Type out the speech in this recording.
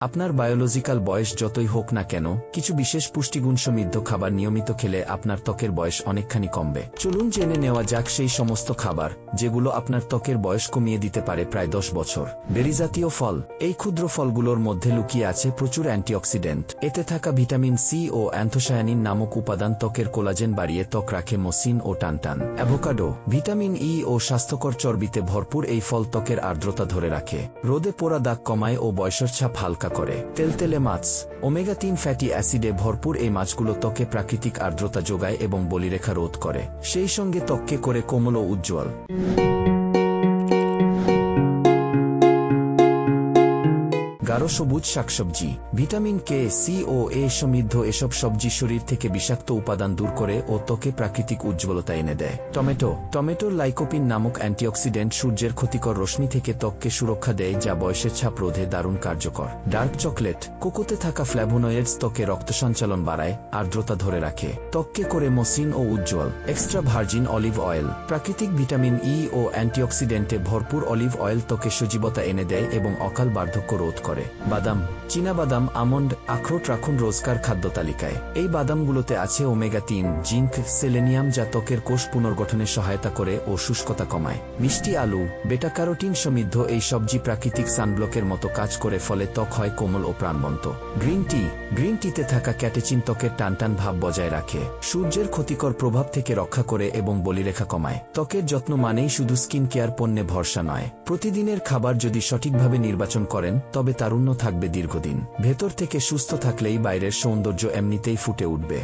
আপনার বায়োলজিক্যাল বয়স যতই হোক না কেন, কিছু বিশেষ পুষ্টিগুণ সমৃদ্ধ খাবার নিয়মিত খেলে আপনার ত্বকের বয়স অনেকখানি কমবে। চলুন জেনে নেওয়া যাক সেই সমস্ত খাবার যেগুলো আপনার ত্বকের বয়স কমিয়ে দিতে পারে প্রায় 10 বছর। বেরিজাতীয় ফল। এই ক্ষুদ্র ফলগুলোর মধ্যে লুকিয়ে আছে প্রচুর অ্যান্টিঅক্সিডেন্ট। এতে থাকা ভিটামিন সি ও অ্যান্থোসায়ানিন নামক উপাদান ত্বকের কোলাজেন বাড়িয়ে ত্বক রাখে মসৃণ ও টানটান। অ্যাভোকাডো। ভিটামিন ই ও স্বাস্থ্যকর চর্বিতে ভরপুর এই ফল ত্বকের আর্দ্রতা ধরে রাখে, রোদে পোড়া দাগ কমায় ও বয়সের ছাপ হালকা করে। তেলতেলে মাছ। ওমেগা-3 ফ্যাটি অ্যাসিডে ভরপুর এই মাছগুলো ত্বকে প্রাকৃতিক আর্দ্রতা যোগায় এবং বলিরেখা রোধ করে, সেই সঙ্গে ত্বককে করে কোমল ও উজ্জ্বল। গাঢ় সবুজ শাকসবজি। ভিটামিন কে, সি ও এ সমৃদ্ধ এসব সবজি শরীর থেকে বিষাক্ত উপাদান দূর করে ও ত্বকে প্রাকৃতিক উজ্জ্বলতা এনে দেয়। টমেটো। টমেটোর লাইকোপিন নামক অ্যান্টিঅক্সিডেন্ট সূর্যের ক্ষতিকর রশ্মি থেকে ত্বককে সুরক্ষা দেয়, যা বয়সের ছাপ রোধে দারুণ কার্যকর। Dark chocolate. কোকোতে থাকা ফ্ল্যাভোনয়েডস ত্বকে রক্ত সঞ্চালন বাড়ায়, আর্দ্রতা ধরে রাখে, ত্বককে করে মসৃণ ও উজ্জ্বল। Extra virgin olive oil. প্রাকৃতিক ভিটামিন ই ও অ্যান্টিঅক্সিডেন্টে ভরপুর অলিভ অয়েল ত্বকে সজীবতা এনে দেয় এবং অকাল বার্ধক্য রোধ করে। বাদাম। চীনাবাদাম, আমন্ড, আখরোট রাখুন রোজকার খাদ্য তালিকায়। এই বাদামগুলোতে আছে ওমেগা-3, জিঙ্ক, সেলেনিয়াম, যা ত্বকের কোষ পুনর্গঠনে সহায়তা করে ও শুষ্কতা কমায়। মিষ্টি আলু। বেটা ক্যারোটিন সমৃদ্ধ এই সবজি প্রাকৃতিক সানব্লকের মতো কাজ করে, ফলে ত্বক হয় কোমল ও প্রাণবন্ত। Green tea. গ্রিন টিতে থাকা ক্যাটেচিন ত্বকের টানটান ভাব বজায় রাখে, সূর্যের ক্ষতিকর প্রভাব থেকে রক্ষা করে এবং বলিরেখা কমায়। ত্বকের যত্ন মানেই শুধু স্কিন কেয়ার পণ্যে ভরসা নয়, প্রতিদিনের খাবার যদি সঠিকভাবে নির্বাচন করেন তবে তারুণ্য থাকবে দীর্ঘদিন। ভেতর থেকে সুস্থ থাকলেই বাইরের সৌন্দর্য এমনিতেই ফুটে উঠবে।